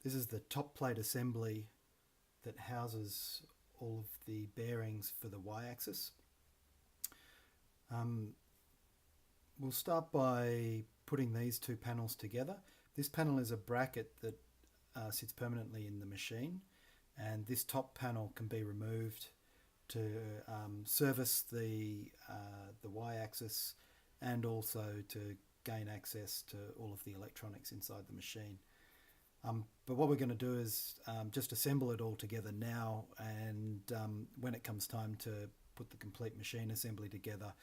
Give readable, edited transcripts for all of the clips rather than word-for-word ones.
This is the top plate assembly that houses all of the bearings for the y-axis. We'll start by putting these two panels together. This panel is a bracket that sits permanently in the machine, and this top panel can be removed to service the y-axis and also to gain access to all of the electronics inside the machine. But what we're going to do is just assemble it all together now, and when it comes time to put the complete machine assembly together,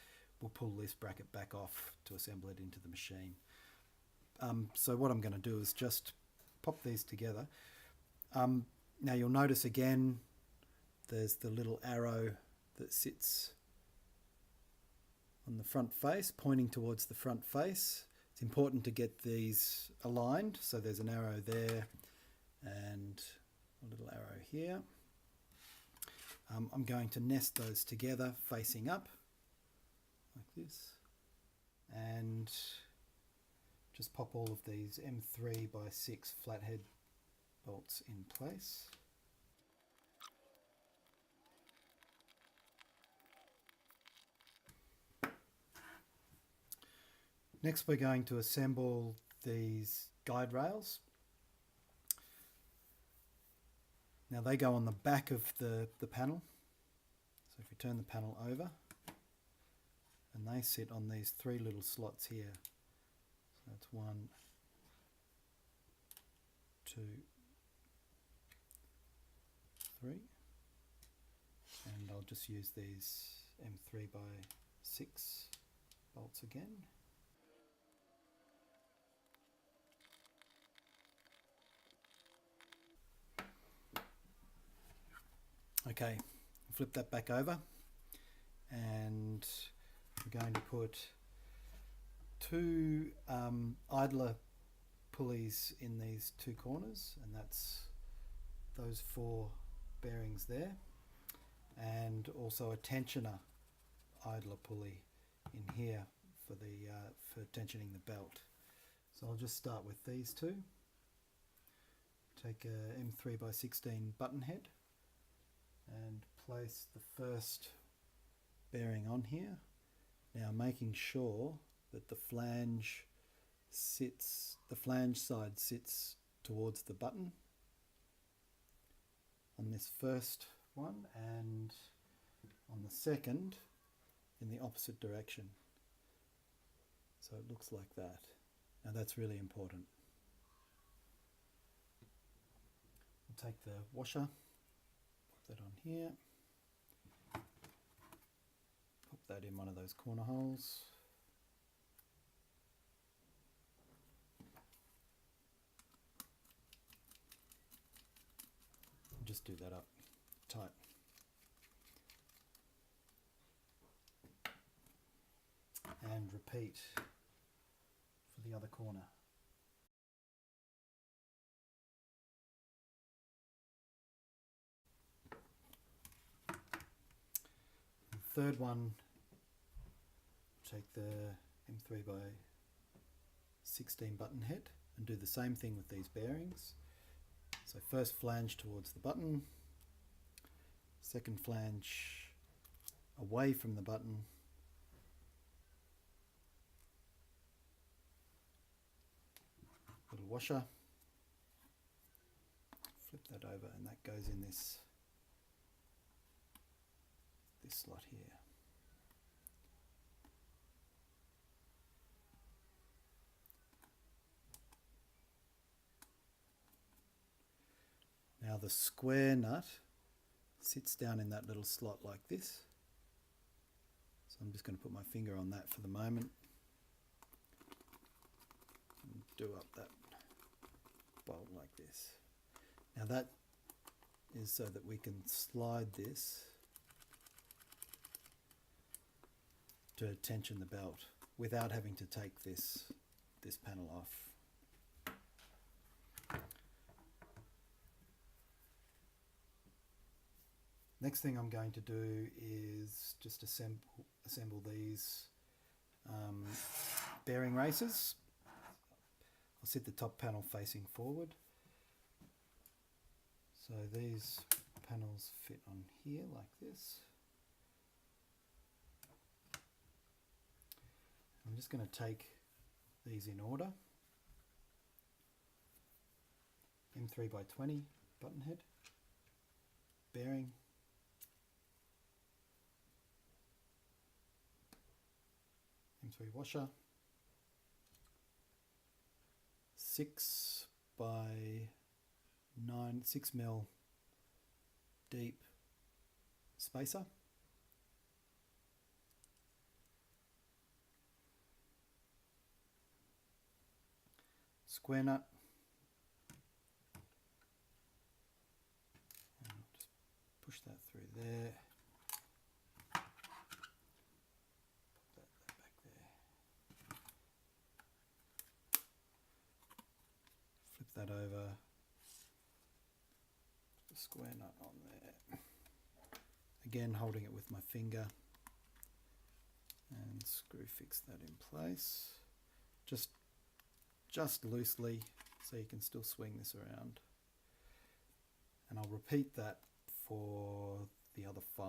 we'll pull this bracket back off to assemble it into the machine. So what I'm going to do is just pop these together. Now you'll notice again there's the little arrow that sits on the front face, pointing towards the front face. It's important to get these aligned, so there's an arrow there and a little arrow here. I'm going to nest those together facing up like this, and just pop all of these M3 by 6 flathead bolts in place. Next we're going to assemble these guide rails. Now they go on the back of the panel. So if we turn the panel over, and they sit on these 3 little slots here. So that's 1, 2, 3. And I'll just use these M3 by 6 bolts again. Okay, flip that back over, and we're going to put 2 idler pulleys in these 2 corners, and that's those 4 bearings there, and also a tensioner idler pulley in here for tensioning the belt. So I'll just start with these 2. Take a M3 by 16 button head and place the first bearing on here. Now making sure that the flange side sits towards the button on this first one, and on the second in the opposite direction. So it looks like that. Now that's really important. We'll take the washer, that on here, pop that in one of those corner holes, just do that up tight. And repeat for the other corner. Third one, take the M3 by 16 button head and do the same thing with these bearings. So first flange towards the button, second flange away from the button, little washer, flip that over, and that goes in this slot here. Now the square nut sits down in that little slot like this. So I'm just going to put my finger on that for the moment and do up that bolt like this. Now that is so that we can slide this to tension the belt without having to take this panel off. Next thing I'm going to do is just assemble these bearing races. I'll sit the top panel facing forward, So these panels fit on here like this. I'm just going to take these in order. M3 by 20 button head, bearing, M3 washer, 6 by 9, 6mm deep spacer, square nut, and I'll just push that through there, pop that back there, flip that over, put the square nut on there, again holding it with my finger, and screw fix that in place, just loosely so you can still swing this around, and I'll repeat that for the other 5.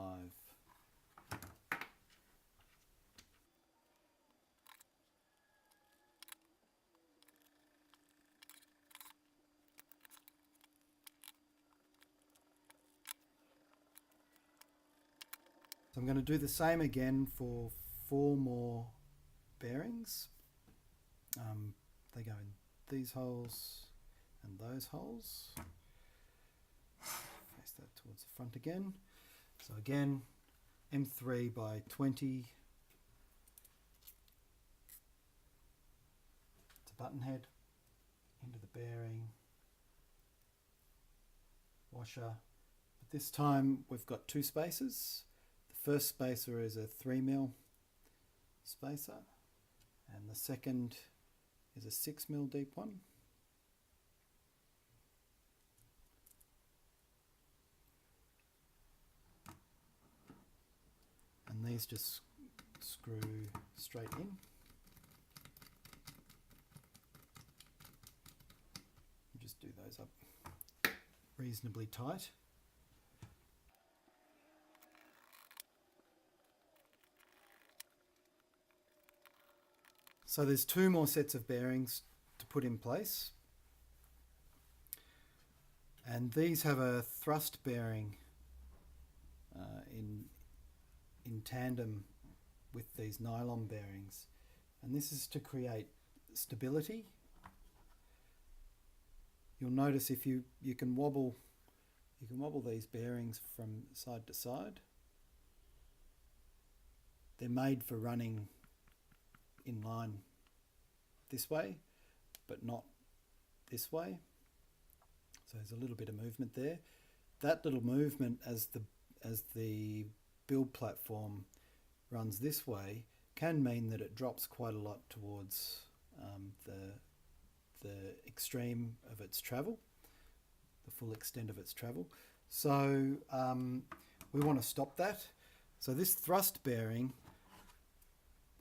So I'm going to do the same again for 4 more bearings. They go in these holes and those holes. Face that towards the front again. So again, M3 by 20. It's a button head into the bearing, washer. But this time we've got 2 spacers. The first spacer is a 3mm spacer, and the second is a 6mm deep one. And these just screw straight in. Just do those up reasonably tight. So there's 2 more sets of bearings to put in place, and these have a thrust bearing in tandem with these nylon bearings, and this is to create stability. You'll notice if you can wobble these bearings from side to side. They're made for running in line this way, but not this way. So there's a little bit of movement there. That little movement as the build platform runs this way can mean that it drops quite a lot towards the extreme of its travel, the full extent of its travel. So we want to stop that. So this thrust bearing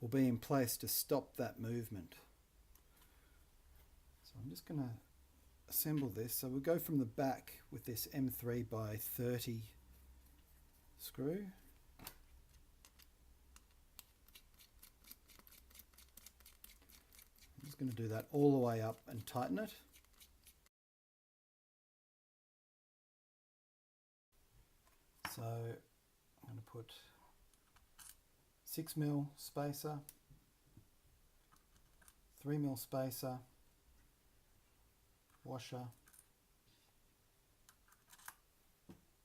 will be in place to stop that movement. So I'm just going to assemble this. So we'll go from the back with this M3 by 30 screw. I'm just going to do that all the way up and tighten it. So I'm going to put 6mm spacer, 3mm spacer, washer,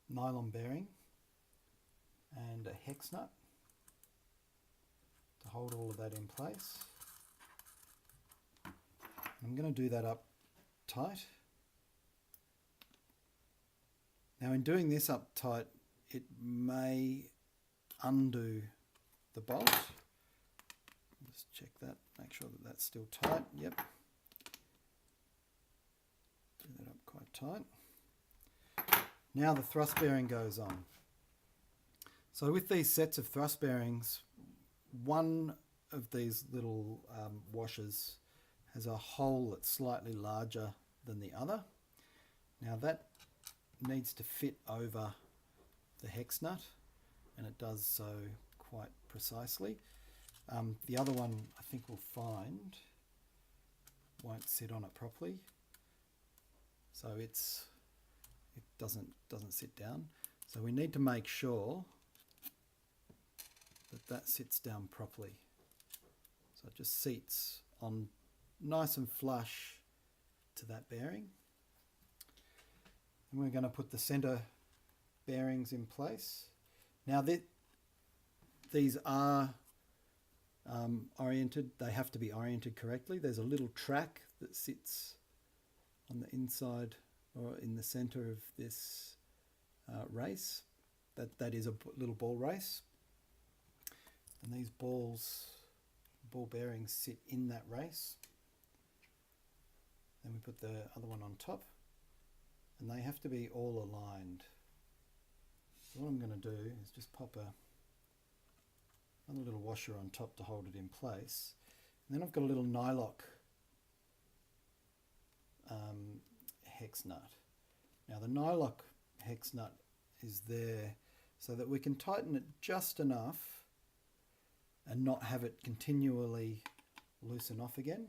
nylon bearing, and a hex nut to hold all of that in place. I'm going to do that up tight. Now in doing this up tight, it may undo the bolt. Just check that, make sure that that's still tight. Yep. Do that up quite tight. Now the thrust bearing goes on. So with these sets of thrust bearings, one of these little washers has a hole that's slightly larger than the other. Now that needs to fit over the hex nut, and it does so quite precisely. The other one I think we'll find won't sit on it properly, so it doesn't sit down. So we need to make sure that sits down properly. So it just seats on nice and flush to that bearing. And we're going to put the center bearings in place. Now these are oriented, they have to be oriented correctly. There's a little track that sits on the inside or in the center of this race. That is a little ball race. And these ball bearings sit in that race. Then we put the other one on top, and they have to be all aligned. So what I'm going to do is just pop another little washer on top to hold it in place. And then I've got a little nylock hex nut. Now the nylock hex nut is there so that we can tighten it just enough and not have it continually loosen off again.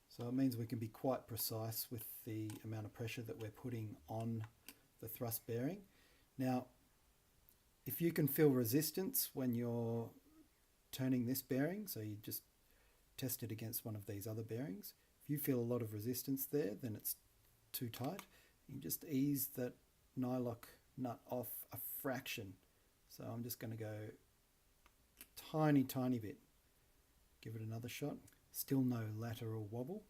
So it means we can be quite precise with the amount of pressure that we're putting on the thrust bearing. Now, if you can feel resistance when you're turning this bearing, so you just test it against one of these other bearings. If you feel a lot of resistance there, then it's too tight. You just ease that nylock nut off a fraction. So I'm just going to go tiny bit. Give it another shot. Still no lateral wobble.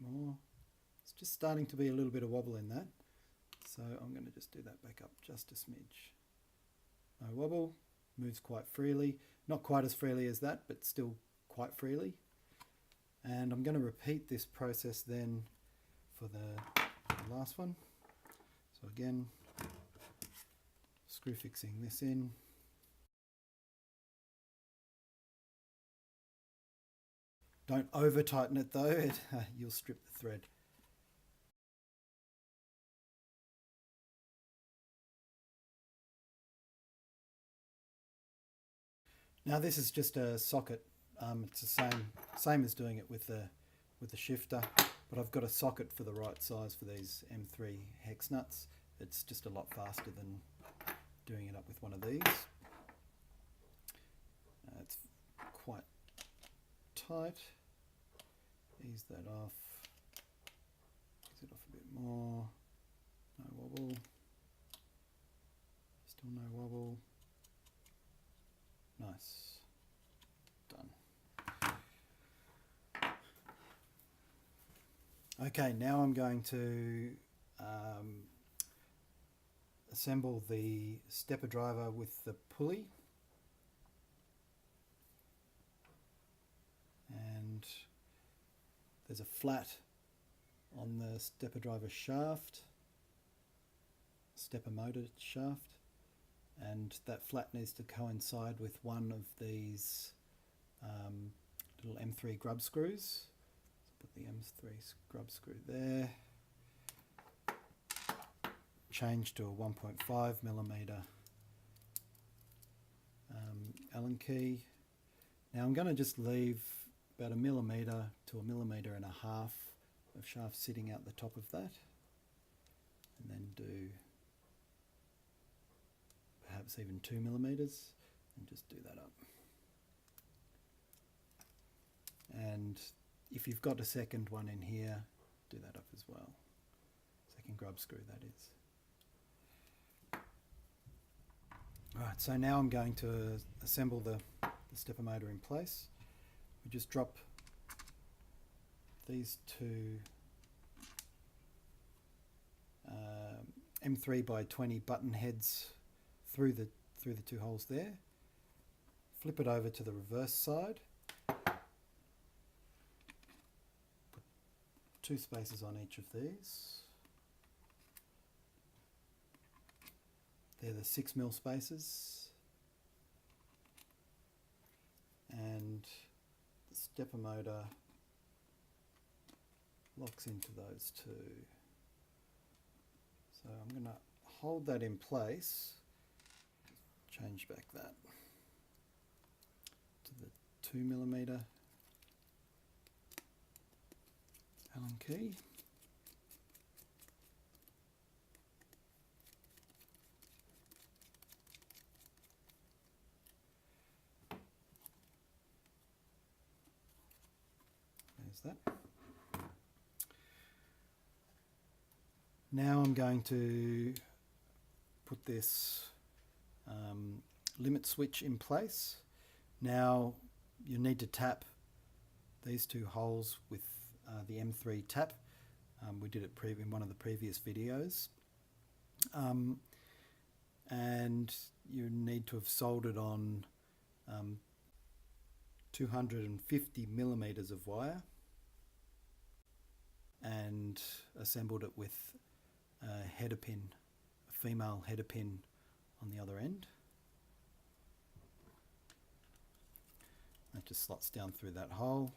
More. It's just starting to be a little bit of wobble in that. So I'm going to just do that back up just a smidge. No wobble. Moves quite freely. Not quite as freely as that, but still quite freely. And I'm going to repeat this process then for the last one. So again, screw fixing this in. Don't over tighten it though, you'll strip the thread. Now this is just a socket. It's the same as doing it with the shifter, but I've got a socket for the right size for these M3 hex nuts. It's just a lot faster than doing it up with one of these. It's quite tight. Ease that off. Ease it off a bit more. No wobble. Still no wobble. Nice. Done. Okay, now I'm going to assemble the stepper driver with the pulley. And there's a flat on the stepper driver shaft, stepper motor shaft, and that flat needs to coincide with one of these little M3 grub screws. So put the M3 grub screw there, change to a 1.5mm Allen key. Now I'm going to just leave about 1mm to 1.5 millimeters of shaft sitting out the top of that, and then do perhaps even 2mm and just do that up. And if you've got a second one in here, do that up as well. Second grub screw, that is. Alright, so now I'm going to assemble the stepper motor in place. We just drop these two M3x20 button heads through the two holes there. Flip it over to the reverse side. Put 2 spaces on each of these. They're the 6mm spaces. and the stepper motor locks into those two. So I'm going to hold that in place, change back that to the 2mm Allen key. There's that. Now I'm going to put this limit switch in place. Now you need to tap these two holes with the M3 tap. We did it in one of the previous videos. And you need to have soldered on 250mm of wire and assembled it with a header pin, a female header pin on the other end. That just slots down through that hole.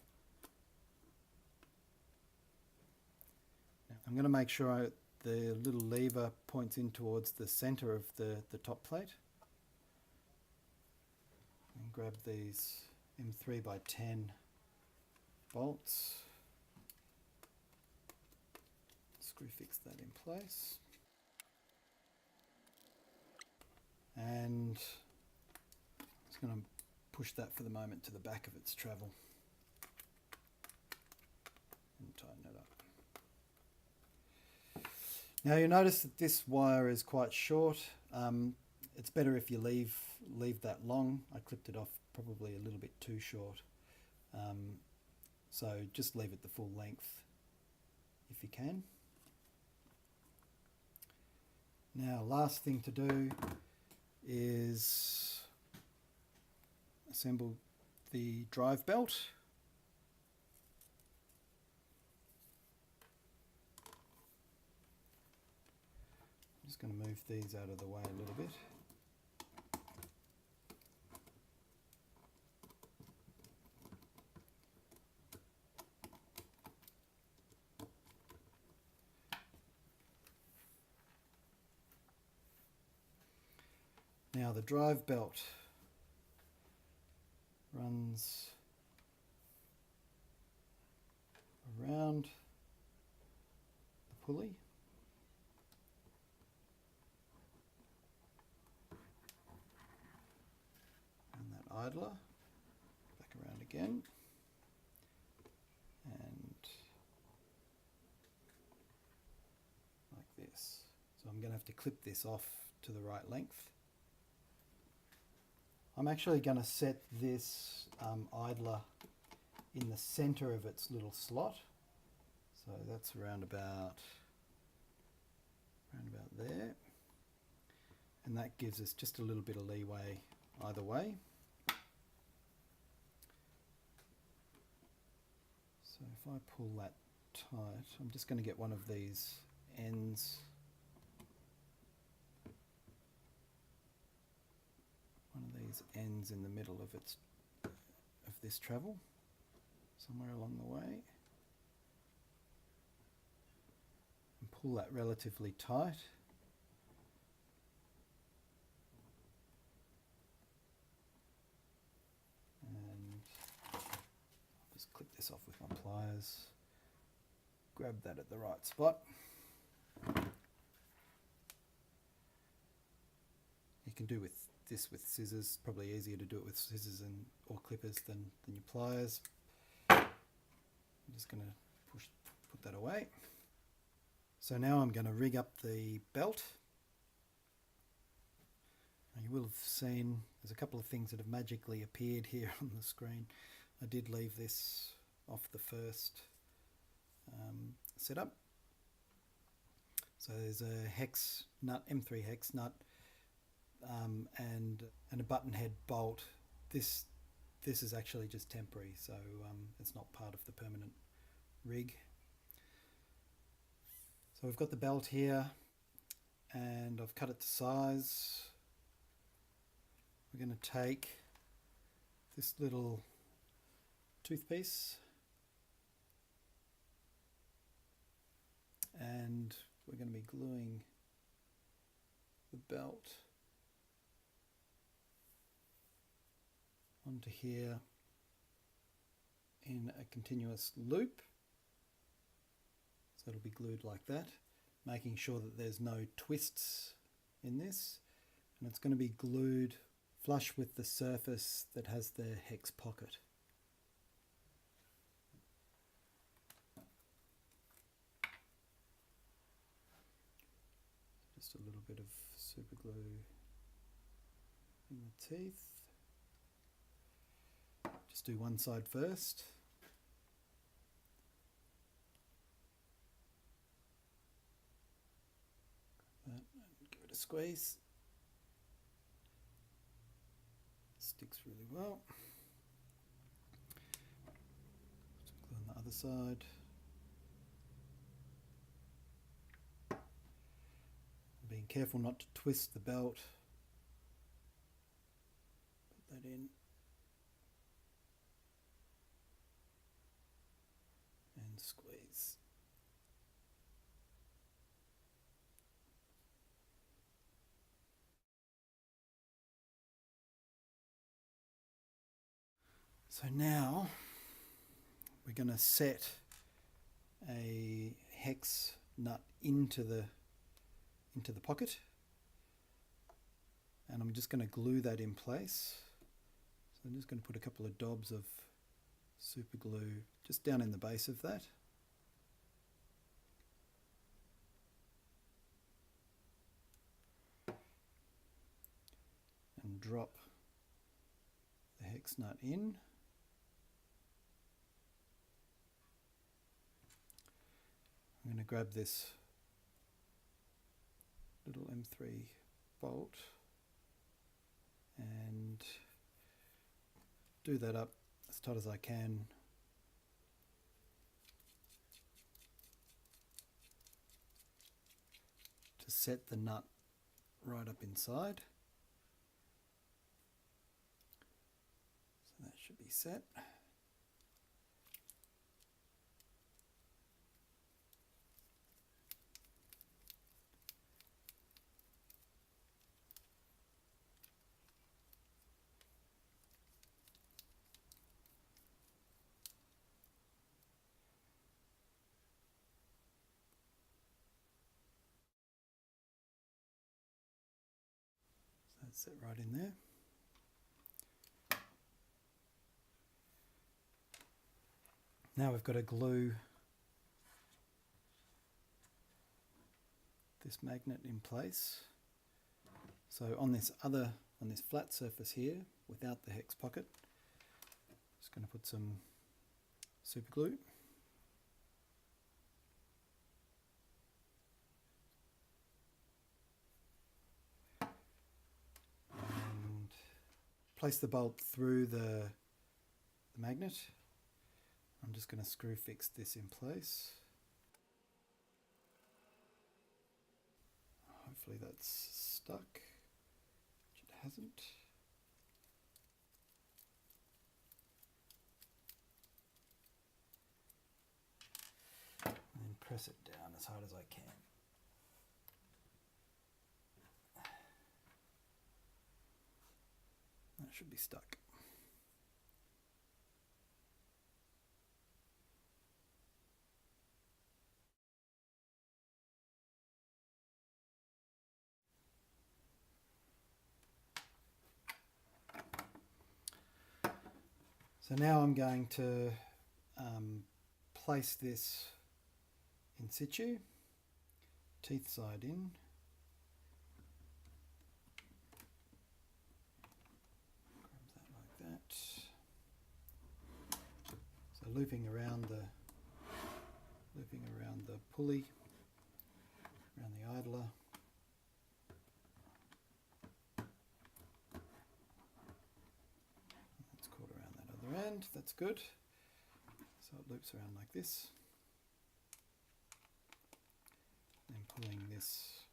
Now, I'm going to make sure the little lever points in towards the center of the top plate. And grab these M3x10 bolts. Screw fix that in place. And I'm just going to push that for the moment to the back of its travel and tighten it up. Now you'll notice that this wire is quite short. It's better if you leave that long. I clipped it off probably a little bit too short. So just leave it the full length if you can. Now last thing to do is assemble the drive belt. I'm just going to move these out of the way a little bit. Now the drive belt runs around the pulley and that idler, back around again, and like this. So I'm going to have to clip this off to the right length. I'm actually going to set this idler in the center of its little slot. So that's around about there. And that gives us just a little bit of leeway either way. So if I pull that tight, I'm just going to get one of these ends in the middle of this travel, somewhere along the way, and pull that relatively tight. And I'll just clip this off with my pliers, grab that at the right spot. You can do this with scissors, probably easier to do it with scissors or clippers than your pliers. I'm just going to put that away. So now I'm going to rig up the belt. Now you will have seen there's a couple of things that have magically appeared here on the screen. I did leave this off the first setup. So there's a hex nut, M3 hex nut, and a button head bolt. This is actually just temporary, so it's not part of the permanent rig. So we've got the belt here, and I've cut it to size. We're going to take this little toothpiece, and we're going to be gluing the belt onto here in a continuous loop. So it'll be glued like that, making sure that there's no twists in this, and it's going to be glued flush with the surface that has the hex pocket. Just a little bit of super glue in the teeth. Just do one side first. That, and give it a squeeze. Sticks really well. Some glue on the other side. Being careful not to twist the belt. Put that in. And squeeze. So now we're going to set a hex nut into the pocket, and I'm just going to glue that in place. So I'm just going to put a couple of dobs of super glue just down in the base of that. And drop the hex nut in. I'm going to grab this little M3 bolt and do that up as tight as I can. To set the nut right up inside. So that should be set. That's it right in there. Now we've got to glue this magnet in place. So on this flat surface here, without the hex pocket, just going to put some super glue. Place the bolt through the magnet. I'm just going to screw fix this in place. Hopefully that's stuck, which it hasn't. And then press it down as hard as I can. That should be stuck. So now I'm going to place this in situ, teeth side in. So looping around the pulley, around the idler. That's caught around that other end. That's good. So it loops around like this. Then pulling this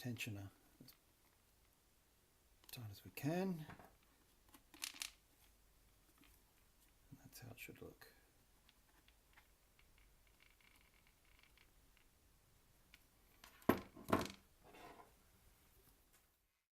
tensioner as tight as we can. should look.